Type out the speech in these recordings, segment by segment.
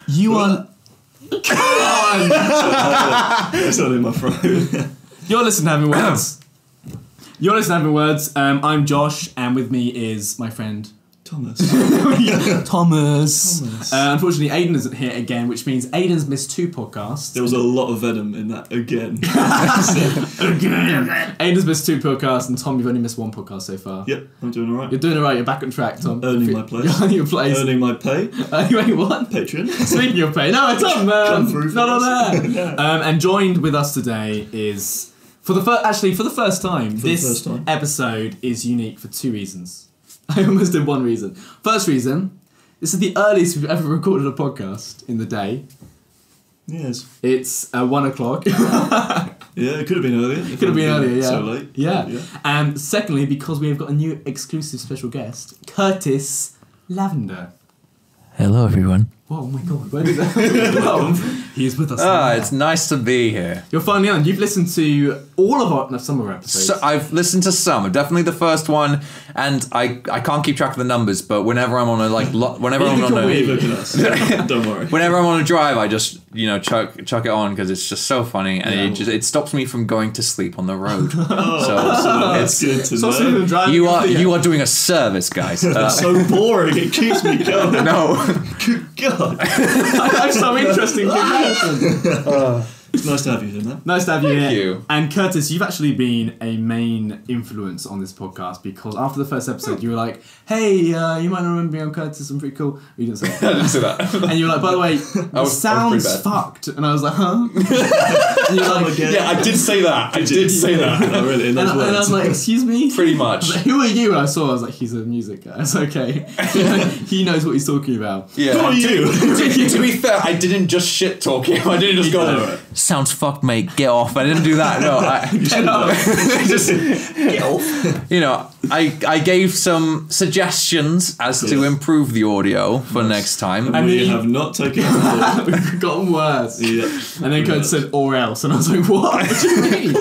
You are... Come on! It's not in my throat. You're listening to Having Words. I'm Josh, and with me is my friend... Thomas. Thomas. Unfortunately, Aiden isn't here again, which means Aiden's missed 2 podcasts. There was a lot of venom in that again. Aiden's missed 2 podcasts, and Tom, you've only missed 1 podcast so far. Yep, I'm doing alright. You're doing alright, you're back on track, Tom. Earning my place. You're earning your place. Earning my pay. Wait, what? Patreon. Speaking of pay, no, Tom, Come through for not on this. there. And joined with us today is, for the first time, this episode is unique for 2 reasons. I almost did 1 reason. First reason, this is the earliest we've ever recorded a podcast in the day. Yes. It's 1 o'clock. Yeah, it could have been earlier. It could have been earlier, yeah. So late. Yeah. And secondly, because we have got a new exclusive special guest, Curtis Lavender. Hello, everyone. Whoa, oh my god, where did that come from? He is with us now. It's nice to be here. You're finally on. You've listened to all of some of our episodes. So I've listened to some, definitely the first one, and I can't keep track of the numbers, but whenever I'm on a Don't worry. Whenever I'm on a drive, I just chuck it on because it's just so funny, and it stops me from going to sleep on the road. So it's good to know. You are doing a service, guys. It's so boring. It keeps me going. No. Good God. I have so interesting comparison. It's nice to have you here, man. Nice to have you here. Thank you. And Curtis, you've actually been a main influence on this podcast because after the first episode, you were like, "Hey, you might not remember me, I'm Curtis. I'm pretty cool." You didn't say that. I didn't say that. And you were like, "By the way, the sound's fucked." And I was like, "Huh?" And you're like, "Yeah, I did say that. I did say that." Oh, really? And I was like, "Excuse me." Pretty much. Like, who are you? And I was like, "He's a music guy. It's okay. He knows what he's talking about." Yeah. Who are you? To be fair, I didn't just shit talk him. I didn't just go, "Sounds fucked, mate. Get off." I didn't do that. No, just Get off. I gave some suggestions as to improve the audio for next time. And we have not taken it on board. We've gotten worse. Yeah. And then Curtis said, "or else," and I was like, "What? What do you mean?"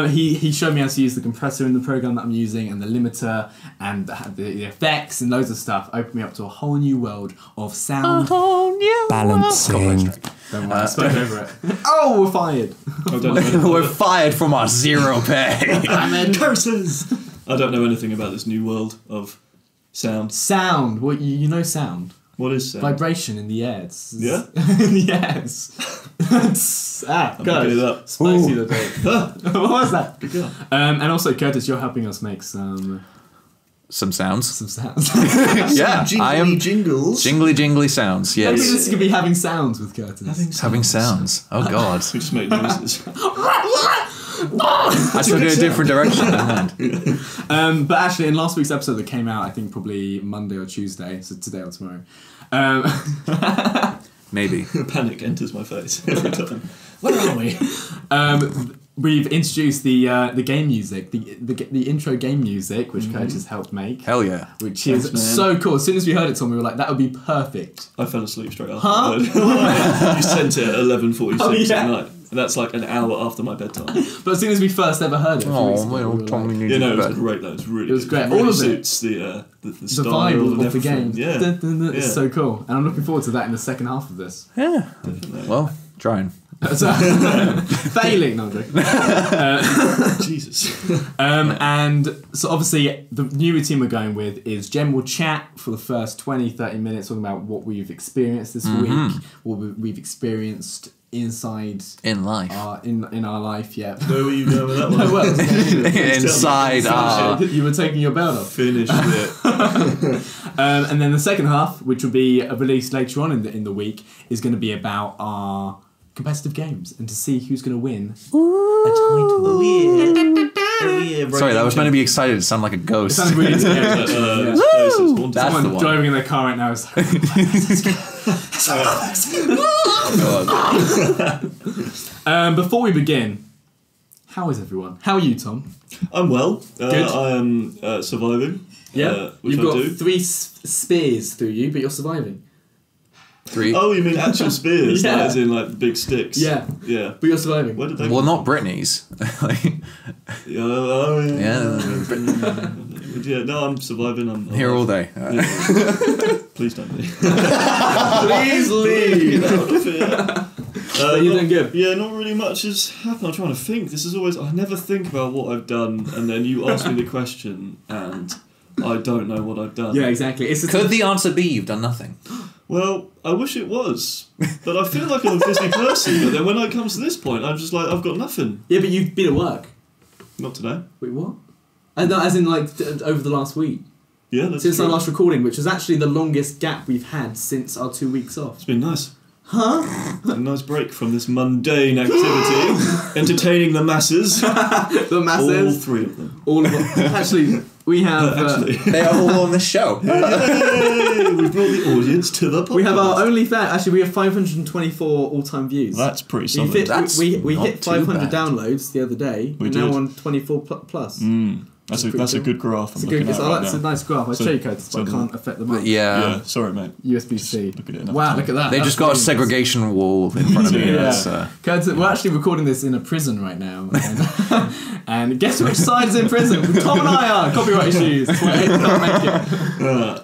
He showed me how to use the compressor in the program that I'm using and the limiter and the effects and loads of stuff. Opened me up to a whole new world of sound. Balancing. Don't worry, I spoke over it. Oh, we're fired. We're fired from our 0 pay. Curses. I don't know anything about this new world of sound. Sound. Well, you know sound. What is sound? Vibration in the air. Yeah? Yes. I'm picking it up. Spicy the day. What was that? Good girl. And also, Curtis, you're helping us make some sounds. Some sounds. Yeah, I am jingles. Jingly sounds. Yes. Maybe this could be having sounds with Curtis. Having sounds. Oh God. We just make noises. I took it a different direction. But actually, in last week's episode that came out, I think probably Monday or Tuesday, so today or tomorrow. Maybe. Panic enters my face every time. Where are we? We've introduced the game music, the intro game music, which Curtis helped make. Hell yeah. Which is so cool. As soon as we heard it, Tom, we were like, that would be perfect. I fell asleep straight after. You sent it at 11:46 at night. And that's like an hour after my bedtime. But as soon as we first ever heard it, Tommy needs it was great. That was really. It was great. Really all of suits it. The vibe of the game. Yeah. It's so cool, and I'm looking forward to that in the second half of this. Yeah. Definitely. Well, trying. Failing, no, I'm joking. Jesus. And so obviously the new routine we're going with is Jen will chat for the first 20-30 minutes talking about what we've experienced this week, what we've experienced inside in life, in our life. Yeah. Where were you going with that one? No, well, inside our. You were taking your belt off. Finished it. And then the second half, which will be released later on in the week, is going to be about our competitive games and to see who's going to win a title. Sorry, that was meant to be excited. It sounded like a ghost. It sounded really scary. That's someone the one. driving in their car right now is like, before we begin, how is everyone? How are you, Tom? I'm well. Good. I am surviving. Yeah, which you've got I do. 3 spears through you, but you're surviving. 3. Oh, you mean actual spears? Yeah. Like, as in like big sticks? Yeah. Yeah. But you're surviving. Where did they Well, not Britney's. Oh, yeah. Yeah. Yeah, no, I'm surviving. I'm here all day. Please don't leave. Please leave. You doing good? Yeah, not really much has happened. I'm trying to think. This is always... I never think about what I've done, and then you ask me the question, and I don't know what I've done. Yeah, exactly. Could the answer be you've done nothing? Well, I wish it was, but I feel like I'm a busy person. But then when it comes to this point, I'm just like, I've got nothing. Yeah, but you've been at work. Not today. Wait, what? No, as in like over the last week. Yeah, that's since true. our last recording, which was actually the longest gap we've had since our 2 weeks off. It's been nice. Huh? A nice break from this mundane activity, entertaining the masses. The masses. All three of them. All of them. Actually, we have. They are all on the show. Yay! We brought the audience to the podcast. We have our only fan. Actually, we have 524 all-time views. That's pretty solid. We hit 500 bad. downloads the other day. We're now on 24 plus. That's a good graph. It's a nice graph. I'll show you, Curtis, but I can't affect the mic. Yeah. Sorry, mate. USB-C. Look at it. Wow, look at that. They just got a segregation wall in front of me. Yeah. Curtis, we're actually recording this in a prison right now. And guess which side's in prison? Tom and I are. Copyright issues. Can't make it.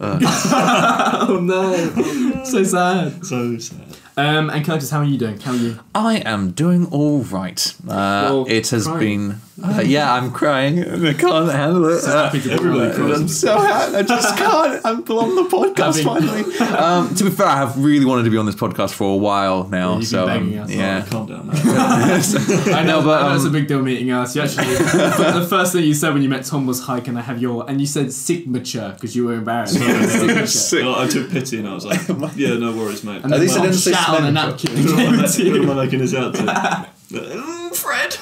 Oh no. So sad. So sad. And Curtis, how are you doing? How are you? I am doing all right. It has been... I'm crying. I can't handle it. Everybody cries. I'm so happy. I just can't. I'm on the podcast finally. To be fair, I have really wanted to be on this podcast for a while now. You've so been begging us. yeah. Calm down, man. I know, but it's a big deal meeting us. You actually, the first thing you said when you met Tom was, "Hi, can I have your?" And you said signature because you were embarrassed. Signature. No, I took pity and I was like, "Yeah, no worries, mate." And at least I didn't say on a napkin. What am I making this out to? Fred.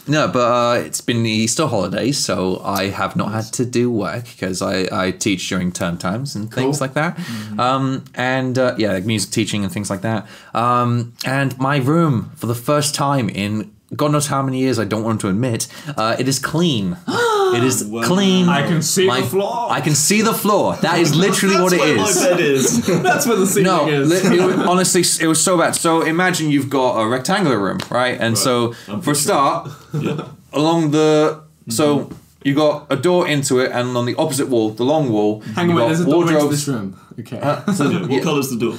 No, but it's been Easter holidays, so I have not had to do work because I teach during term times and things like that. Like music teaching and things like that. And my room, for the first time in God knows how many years, I don't want to admit, it is clean. It is clean. I can see the floor. I can see the floor. That is literally what it is. That's where my bed is. That's where the ceiling is. Honestly, it was so bad. So imagine you've got a rectangular room, right? And so for a start, along the... So you got a door into it, and on the opposite wall, the long wall... Hang on, there's a door into this room. Okay. What colour's the door?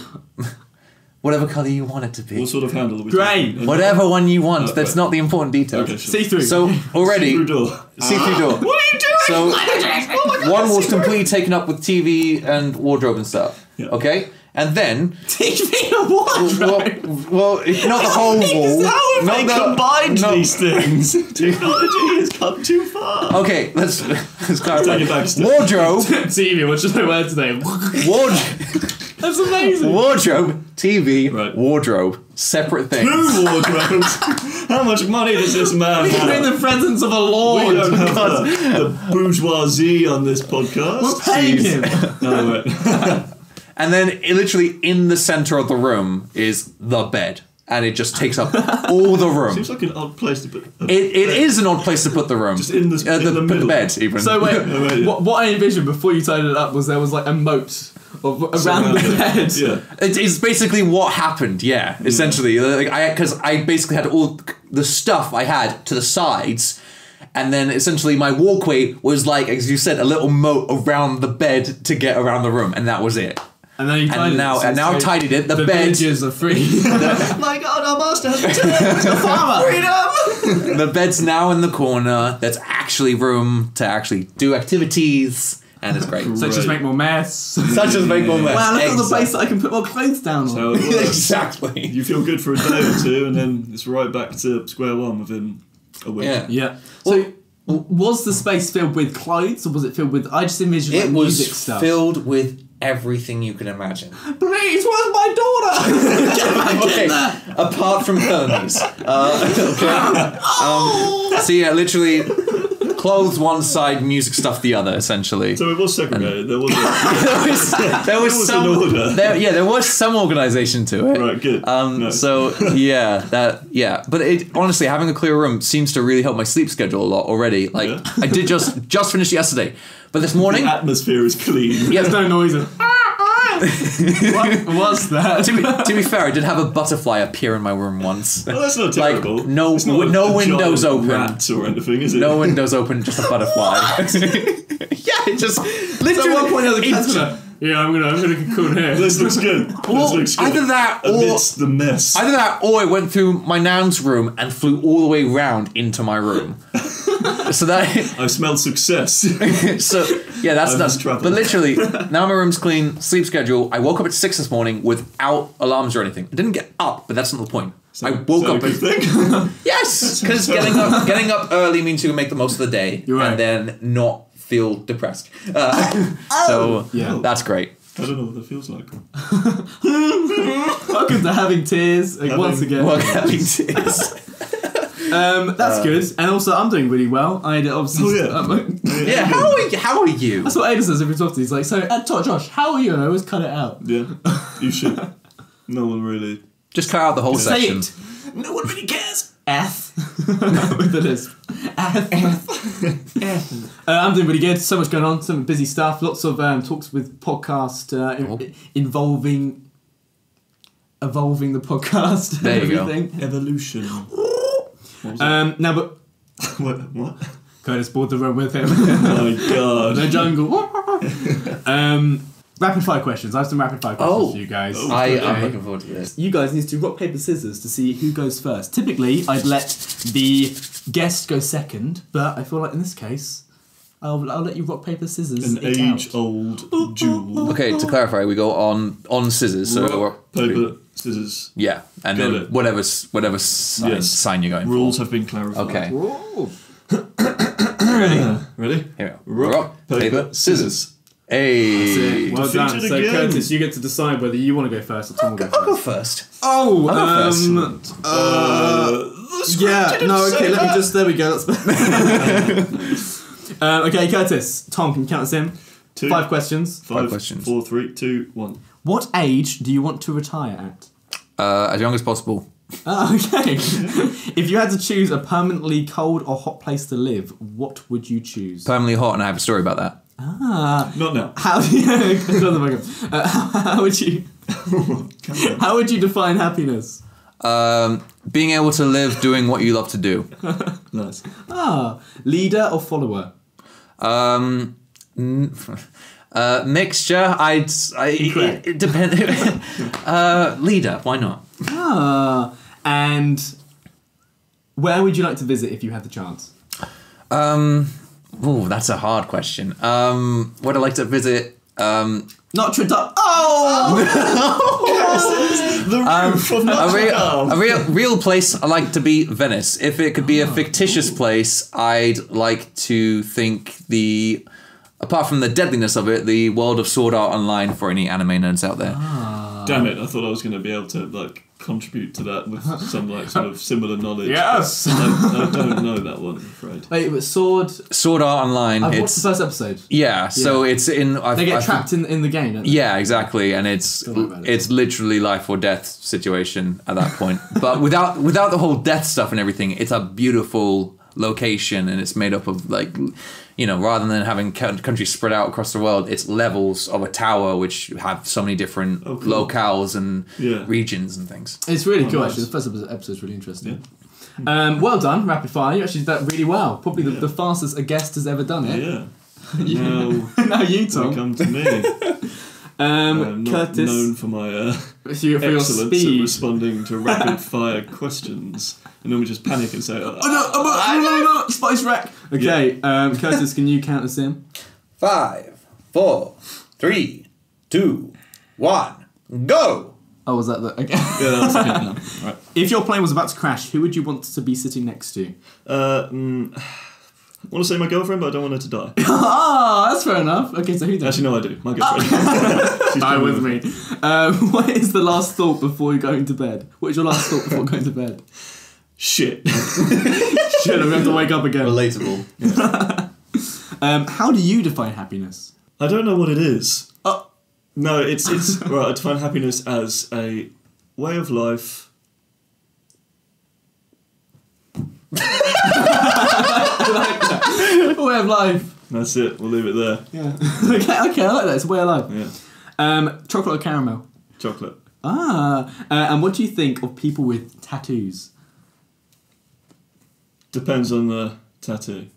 Whatever colour you want it to be. What sort of handle are we Grey. talking? Whatever one you want. That's not the important detail. Okay, sure. See-through. So already... See-through door. See-through door. What are you doing? So one wall's completely taken up with TV and wardrobe and stuff. Yeah. Okay? And then... TV and wardrobe? Well, not the whole wall. How have they combined these things? Technology has come too far. Okay, let's clarify. Take it back a step. Wardrobe. TV, what should I wear today? Wardrobe. That's amazing. Wardrobe, TV, Right. wardrobe, separate things. 2 wardrobes. How much money does this man You're in have? the presence of a We lord. don't have the bourgeoisie on this podcast. We're paying him. No, wait. And then literally in the center of the room is the bed. And it just takes up all the room. Seems like an odd place to put. It is an odd place to put the room. Just in the middle. The bed, even. So wait, what I envisioned before you tied it up was there was like a moat around the bed. Yeah. It's basically what happened, essentially. Because I basically had all the stuff I had to the sides, and then essentially my walkway was like, as you said, a little moat around the bed to get around the room, and that was it. And then you tidied now I've tidied it. The bed. Villagers are free. My God, our master has returned. The farmer. Freedom. The bed's now in the corner. There's actually room to actually do activities, and it's great. Such as make more mess. Such as make more mess. Wow, look at the place that I can put more clothes down on. So it works. Exactly. You feel good for a day or two, and then it's right back to square one within a week. Yeah. So, was the space filled with clothes, or was it filled with? I just envisioned like music stuff. It was filled with everything you can imagine. Please, where's my daughter? Okay, apart from Hermes. So yeah, literally, clothes one side, music stuff the other, essentially. So it was segregated. There was there was an order. There was some organisation to it. Right, good. Nice. So but it honestly, having a clear room seems to really help my sleep schedule a lot already. Like I did just finish yesterday, but this morning The atmosphere is clean. There's no noises. What was that? To be fair, I did have a butterfly appear in my room once. Well, that's not terrible. Like, no windows open. Rat or anything, is it? No windows open, just a butterfly. Yeah, it just literally. So at one point, the cat's gonna. Yeah, I'm gonna cocoon here. This looks good. Well, this looks good. either that or amidst the mess. Either that or it went through my nan's room and flew all the way round into my room. So that I smelled success. So yeah, that's nuts. But literally, now my room's clean. Sleep schedule. I woke up at 6 this morning without alarms or anything. I didn't get up, but that's not the point. I woke up. A good thing? Yes, because getting up early means you can make the most of the day and then not feel depressed. So yeah, that's great. I don't know what that feels like. Welcome to having tears once again. Welcome to having tears. That's good, and also I'm doing really well. I obviously. Yeah. How are you? That's what Ada says every time. He's like, so Josh, how are you? And I always cut it out. Yeah, you should. No one really. Just cut out the whole Say section. it. No one really cares. With the lisp. I'm doing really good. So much going on. Some busy stuff. Lots of talks with podcast evolving the podcast. There you go. Evolution. Now, but what? Curtis bought the room with him. Oh my god. The jungle. Rapid fire questions. I have some rapid fire questions for you guys. I'm looking forward to this. You guys need to rock, paper, scissors to see who goes first. Typically, I'd let the guest go second, but I feel like in this case, I'll let you rock, paper, scissors. An age-old jewel. Okay, to clarify, we go on scissors. So rock, paper, scissors. Yeah, and Got then it. whatever sign you're going Rules for. have been clarified. Okay. Ready? Here we go. Rock, paper, scissors. Hey, well done. Defeated So again. Curtis, you get to decide whether you want to go first or Tom will go first. I'll go first. Oh, I'll go first. Let me just. There we go. That's okay, Curtis. Tom, can you count us in? 2. 5 questions. 5 questions. 4, 3, 2, 1. What age do you want to retire at? As young as possible. Oh, okay. If you had to choose a permanently cold or hot place to live, what would you choose? Permanently hot, and I have a story about that. Not now. How would you define happiness? Being able to live doing what you love to do. Nice. Leader or follower? Mixture. It depends. Leader. Why not? And where would you like to visit if you had the chance? Oh, that's a hard question. Would I like to visit? Notre Dame. The roof of Notre Dame. A real place. I like to be Venice. If it could be a fictitious place, I'd like to think apart from the deadliness of it, the world of Sword Art Online for any anime nerds out there. Damn it! I thought I was going to be able to contribute to that with some sort of similar knowledge. Yes. I don't know that one, I'm afraid. Wait, but Sword Art Online. I've watched the first episode. Yeah, so it's in. They get trapped in the game, don't they? Yeah, exactly, and it's literally life or death situation at that point. But without the whole death stuff and everything, it's a beautiful location, and it's made up of rather than having countries spread out across the world, it's levels of a tower which have so many different locales and regions and things. It's really cool, nice. actually. The first episode's really interesting. Yeah. Well done, rapid fire. You actually did that really well. Probably the fastest a guest has ever done it. Yeah. Now you, Tom. Come to me. I'm not Curtis, known for my for your excellence at speed. responding to rapid fire questions. And then we just panic and say, no, Spice Rack. Okay, Curtis, can you count us in? 5, 4, 3, 2, 1, go! Oh, was that the... Okay. Yeah, that's okay now. Right. If your plane was about to crash, who would you want to be sitting next to? I want to say my girlfriend, but I don't want her to die. That's fair enough. Okay, so who then? Actually, no, I do. My girlfriend. She's Die with me. What is the last thought before going to bed? What is your last thought before going to bed? Shit. Shit, I'm going to have to wake up again. Relatable. How do you define happiness? I don't know what it is. Oh. No, it's right. I define happiness as a way of life. I like that. A way of life. That's it. We'll leave it there. Yeah. Okay, I like that. It's a way of life. Yeah. Chocolate or caramel? Chocolate. And what do you think of people with tattoos? Depends on the tattoo.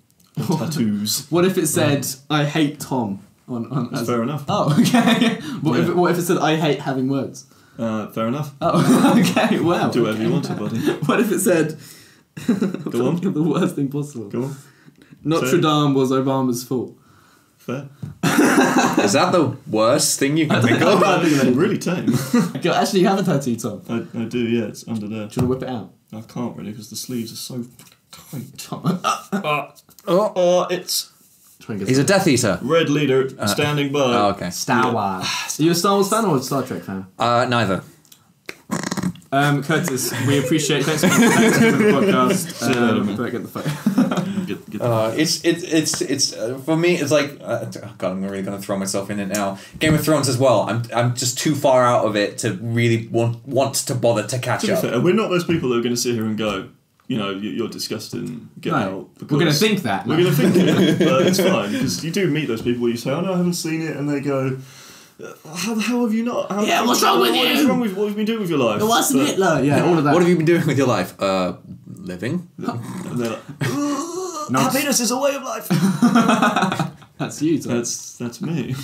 Or tattoos. What if it said, I hate Tom? That's fair enough. Oh, okay. What if it said, I hate having words? Fair enough. Oh, okay, well. Do whatever you want to, buddy. What if it said, Go on. the worst thing possible? Go on. Notre Dame was Obama's fault. Fair. Is that the worst thing you can think of? I think they're really tame. Actually, you have a tattoo, Tom. I do, yeah. It's under there. Do you want to whip it out? I can't really because the sleeves are so tight. Tom. It's He's a Death Eater. Red Leader standing by. Oh, okay. Star Wars. Are you a Star Wars fan or a Star Trek fan? Neither. Curtis, we appreciate. Thanks for the podcast. Don't get the phone. It's for me. It's like God. I'm really gonna throw myself in it now. Game of Thrones as well. I'm just too far out of it to really want to bother to catch up. Fair, we're not those people that are going to sit here and go, you're disgusting. Get out. We're going to think that. We're going to think it, but it's fine because you do meet those people where you say, "Oh no, I haven't seen it," and they go, How have you not? What's wrong with you? What's wrong with what have you been doing with your life? It wasn't Hitler. Yeah, all of that. What have you been doing with your life? Living. And they're like, happiness is a way of life. That's you, Tom. That's me.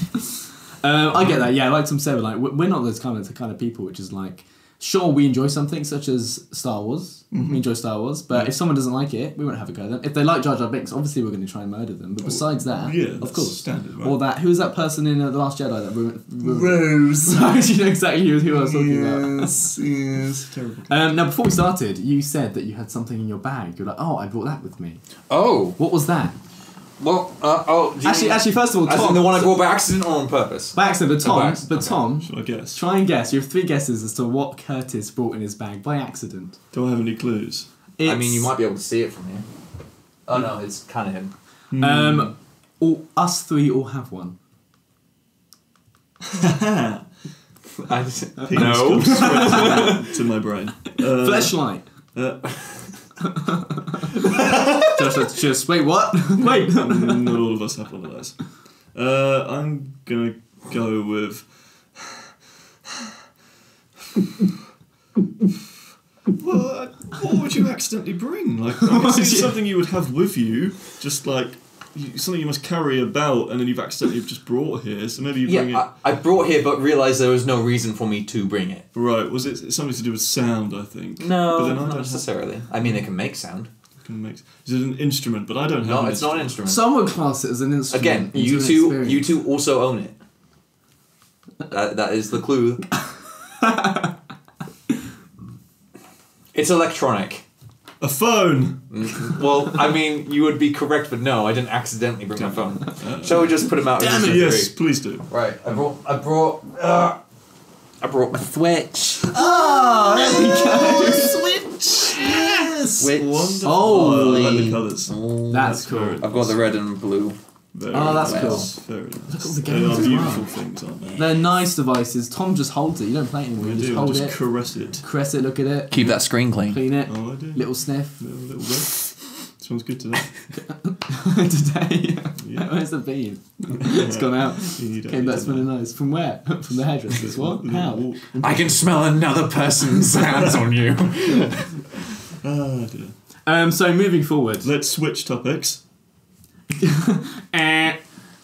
I get that. Yeah, like Tom said, like we're not those kind of people which is like, sure, we enjoy something such as Star Wars. Mm-hmm. We enjoy Star Wars, but if someone doesn't like it, we won't have a go at them. If they like Jar Jar Binks, obviously we're going to try and murder them. But besides that, of course, standard, right? Or that, who was that person in The Last Jedi that Rose. You know exactly who I was talking about. Yes, terrible. Now, before we started, you said that you had something in your bag. You're like, oh, I brought that with me. Oh, what was that? Well, actually, first of all, Tom, the one I brought by accident or on purpose? By accident, but Tom, should I guess? Try and guess. You have 3 guesses as to what Curtis brought in his bag by accident. Do I have any clues? I mean, you might be able to see it from here. Oh no, it's kind of him. Us 3 all have one. No. To my brain. Fleshlight. Just wait, what? Wait. Not all of us have one of those. I'm gonna go with. What would you accidentally bring? Like, it's something you would have with you, just like something you must carry about, and then you've accidentally just brought here. So maybe you bring it. I brought here, but realised there was no reason for me to bring it. Right? Was it something to do with sound? I think. No, but then not necessarily. I mean, it can make sound. Is it an instrument? But I don't have. No, it's not an instrument. Some would class it as an instrument. Again, you two also own it. That is the clue. It's electronic. A phone. Well, I mean, you would be correct, but no, I didn't accidentally bring my phone. Shall we just put them out? Yes, please do. Right, I brought my Switch. Oh, there we go. Switch. Yes. Switch. Wonderful. Oh, I like the colours. That's cool. I've got the red and blue. That's cool. Very nice. Look at all the They games are as beautiful well. things, aren't they? They're nice devices. Tom just holds it. You don't play it anymore. You just hold it. Caress it. Caress it. Look at it. Keep that screen clean. Clean it. Oh, I do. Little sniff. Little bit. Smells good today. Today. Yeah. Where's the bean? It's gone out. Came back smelling nice. From where? From the hairdressers. What? How? I can smell another person's hands on you. Ah, dear. So moving forward. Let's switch topics. Get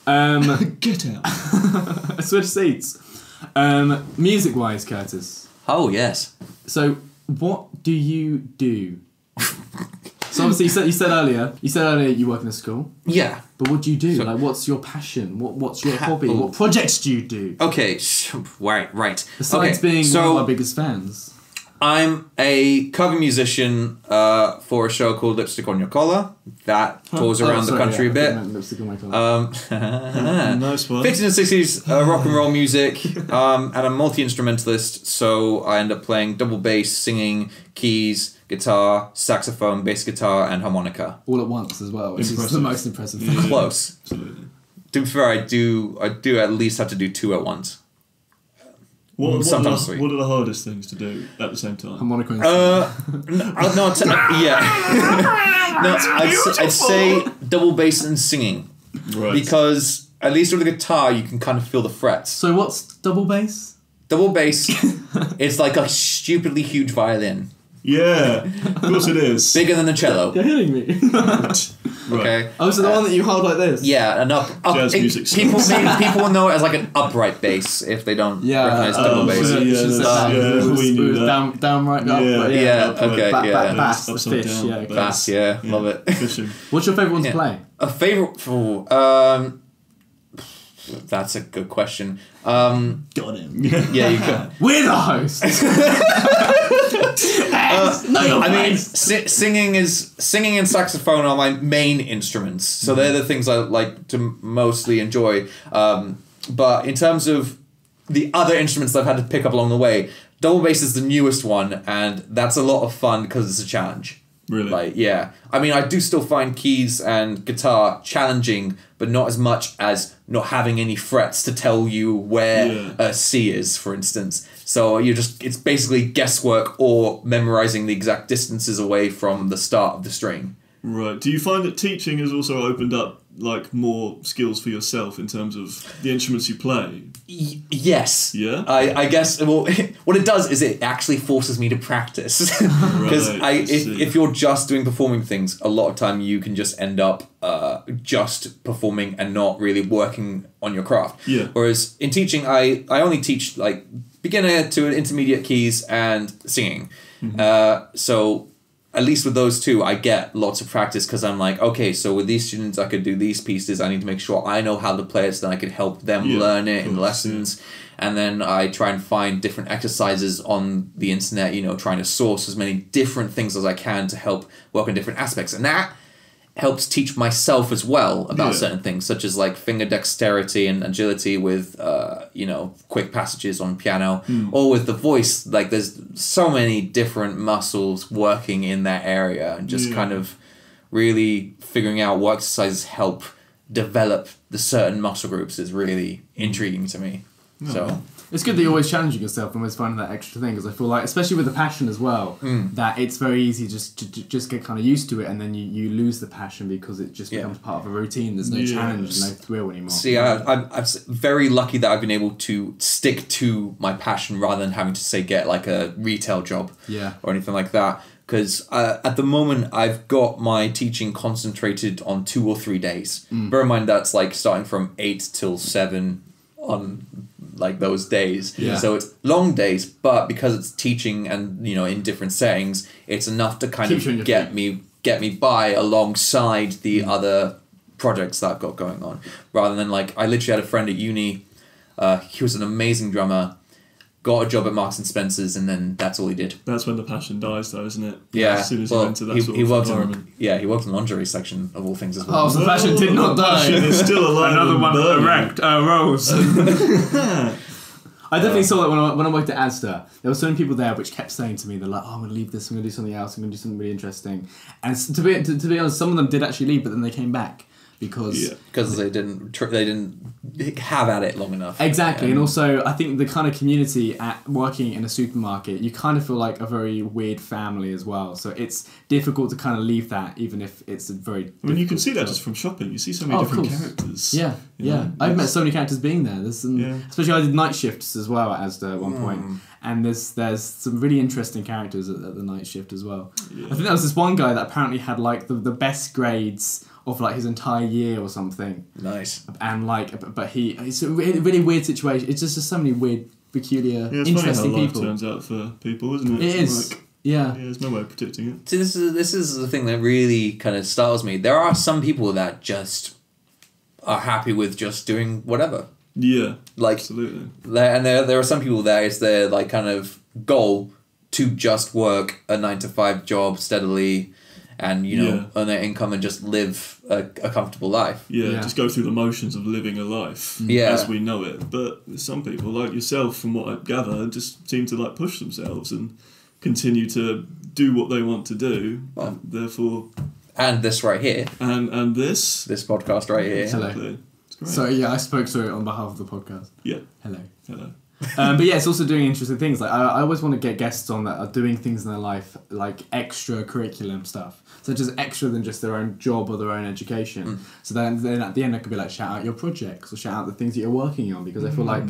out. Switch seats. Music-wise, Curtis. Oh yes. So, what do you do? So obviously, you said earlier you work in a school. Yeah. But what do you do? Like, what's your passion? What's your hobby? What projects do you do? Okay. Right. Besides being one of our biggest fans. I'm a cover musician for a show called Lipstick on Your Collar that tours around the country a bit. Lipstick on my collar. Nice one. 50s and 60s rock and roll music, and I'm a multi-instrumentalist, so I end up playing double bass, singing, keys, guitar, saxophone, bass guitar, and harmonica. All at once as well, which is the most impressive thing. Close. Absolutely. To be fair, I do at least have to do 2 at once. Sometimes 3. What are the hardest things to do at the same time? Harmonica and I'd say double bass and singing. Right. Because at least with the guitar, you can kind of feel the frets. So what's double bass? Double bass is like a stupidly huge violin. Yeah, of course it is. Bigger than a cello. You're hitting me. Okay. Oh, so the one that you hold like this? Yeah, an up Jazz music. People will know it as like an upright bass if they don't recognize double bass. we knew that. Downright up. Yeah, okay, yeah. Bass, the Upside fish, down, yeah. Bass, yeah, love it. Fishing. What's your favourite one to play? A favourite... that's a good question. Got him. Yeah, you can. We're the host! Singing and saxophone are my main instruments, so they're the things I like to mostly enjoy. But in terms of the other instruments that I've had to pick up along the way, double bass is the newest one, and that's a lot of fun because it's a challenge. Really? Like, yeah. I mean, I do still find keys and guitar challenging, but not as much as not having any frets to tell you where a C is, for instance. So it's basically guesswork or memorizing the exact distances away from the start of the string. Right. Do you find that teaching has also opened up like more skills for yourself in terms of the instruments you play? Yes. Yeah? I guess, well, what it does is it actually forces me to practice. Because if you're just doing performing things, a lot of time you can just end up just performing and not really working on your craft. Yeah. Whereas in teaching, I only teach like beginner to intermediate keys and singing. So at least with those two, I get lots of practice because I'm like, okay, so with these students, I could do these pieces. I need to make sure I know how to play it so then I could help them learn it in lessons. Yeah. And then I try and find different exercises on the internet, trying to source as many different things as I can to help work on different aspects. And that helps teach myself as well about certain things, such as like finger dexterity and agility with, quick passages on piano, or with the voice. Like there's so many different muscles working in that area, and just kind of really figuring out what exercises help develop the certain muscle groups is really intriguing to me. So it's good that you're always challenging yourself and always finding that extra thing, because I feel like, especially with the passion as well, that it's very easy just to get kind of used to it, and then you lose the passion because it just becomes part of a routine. There's no challenge, no thrill anymore. See, I'm very lucky that I've been able to stick to my passion rather than having to, say, get like a retail job or anything like that. Because at the moment, I've got my teaching concentrated on 2 or 3 days. Bear in mind, that's like starting from 8 till 7 on like those days. So it's long days, but because it's teaching and in different settings, it's enough to kind of get me by alongside the other projects that I've got going on, rather than like I literally had a friend at uni. He was an amazing drummer, got a job at Marks and Spencer's, and then that's all he did. That's when the passion dies, though, isn't it? Yeah. As soon as you enter that sort of environment. He worked in the lingerie section of all things as well. Oh, so the passion did not die. The passion is still alive. Another one erect rose. I definitely saw that when I worked at Asda. There were so many people there which kept saying to me, they're like, "Oh, I'm going to leave this. I'm going to do something else. I'm going to do something really interesting." And to be honest, some of them did actually leave, but then they came back because they didn't have at it long enough. Exactly, and also I think the kind of community at working in a supermarket, you kind of feel like a very weird family as well. So it's difficult to kind of leave that, even if it's a very. I mean, you can see that just from shopping. You see so many different characters. Yeah. I've met so many characters being there. There's some, especially I did night shifts as well at Asda at one point, and there's some really interesting characters at the night shift as well. I think there was this one guy that apparently had like the best grades of like his entire year or something. Nice. And like, but it's a really weird situation. It's just so many weird, peculiar, it's interesting funny how people. life turns out for people, isn't it? It is. Like, yeah. There's no way of predicting it. See, this is the thing that really kind of startles me. There are some people that just are happy with just doing whatever. Yeah. Like, absolutely. And there are some people that it's their like kind of goal to just work a 9-to-5 job steadily, and earn their income and just live a comfortable life. Yeah, just go through the motions of living a life as we know it. But some people, like yourself, from what I gather, just seem to like push themselves and continue to do what they want to do. And therefore, and this right here, and this podcast right here. Hello. It's great. So I spoke on behalf of the podcast. Yeah. Hello. But yeah, it's also doing interesting things. Like I always want to get guests on that are doing things in their life, like extra curriculum stuff. So just extra than just their own job or their own education. So then at the end, I could be like, shout out your projects or shout out the things that you're working on, because I feel like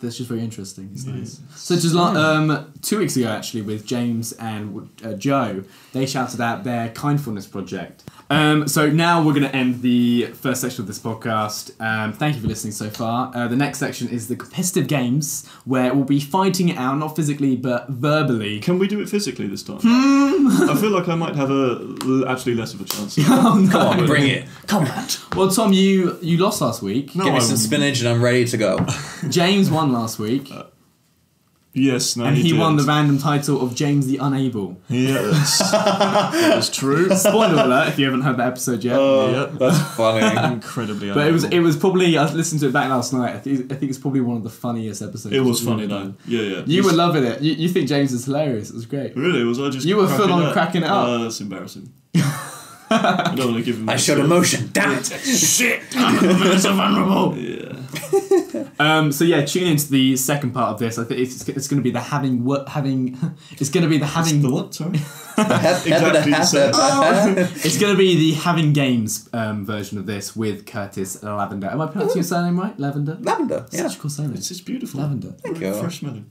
that's just very interesting. It's nice. So just like 2 weeks ago, actually, with James and Joe, they shouted out their kindfulness project. So now we're going to end the first section of this podcast. Thank you for listening so far. The next section is the competitive games, where we'll be fighting it out, not physically, but verbally. Can we do it physically this time? I feel like I might have actually less of a chance. Oh, no. Come on, bring it. Come on. Well, Tom, you lost last week. No, give me some spinach and I'm ready to go. James won last week. Yes, no, and he did. won the random title of James the Unable. Yes, that's true. Spoiler alert if you haven't heard that episode yet. That's funny. Incredibly But unable. it was probably, I listened to it back last night, I think it's probably one of the funniest episodes. It was funny though. Yeah. You were loving it. You think James is hilarious. It was great. Really? Was I just You were full on cracking it up. That's embarrassing. I don't want to give him I showed emotion. Damn it. Shit! I'm so vulnerable. Yeah. So yeah, tune into the second part of this. I think it's going to be the having. It's going to be the having. The what? Sorry. Exactly. It's going to be the having games version of this with Curtis Lavender. Am I pronouncing your surname right? Lavender. Lavender. Yeah. Such a cool surname. It's just beautiful. Lavender. Thank you. Fresh smelling.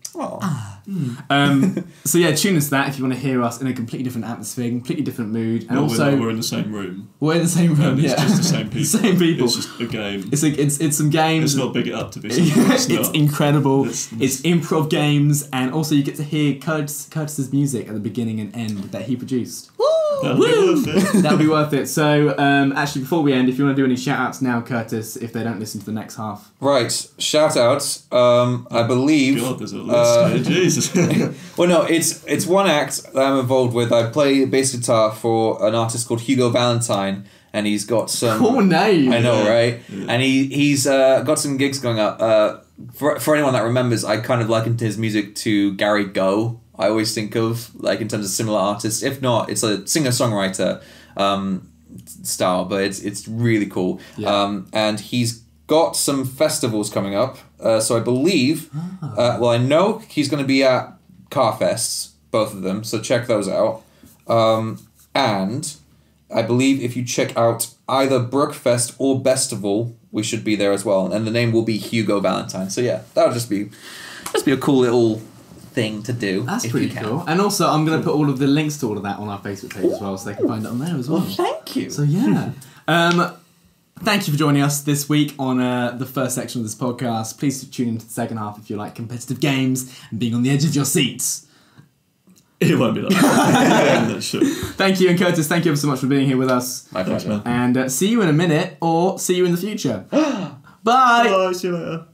So yeah, tune into that if you want to hear us in a completely different atmosphere, completely different mood, and also we're in the same room. We're in the same room. It's just the same people. Same people. It's just a game. It's some games. It's not big it up to be. It's incredible. It's improv games, and also you get to hear Curtis's music at the beginning and end that he produced. That'll be worth it. That'll be worth it. So, actually, before we end, if you want to do any shout-outs now, Curtis, if they don't listen to the next half. Right, shout-outs. I believe... God, there's a list. Jesus. Well, no, it's one act that I'm involved with. I play bass guitar for an artist called Hugo Valentine, and he's got some... Cool name! I know, right? Yeah. And he's got some gigs going up. For anyone that remembers, I kind of likened his music to Gary Go. I always think of, like, in terms of similar artists. If not, it's a singer-songwriter style, but it's really cool. Yeah. And he's got some festivals coming up. So I believe, I know he's going to be at Carfests, both of them, so check those out. And I believe if you check out either Brookfest or Bestival, we should be there as well. And the name will be Hugo Valentine. So yeah, that'll just be a cool little thing to do. That's pretty cool. And also, I'm going to put all of the links to all of that on our Facebook page as well, so they can find it on there as well. Thank you. So yeah. Thank you for joining us this week on the first section of this podcast. Please tune into the second half if you like competitive games and being on the edge of your seats. It won't be like that. Thank you, and Curtis, thank you ever so much for being here with us. My pleasure. And see you in a minute, or see you in the future. Bye! Bye, see you later.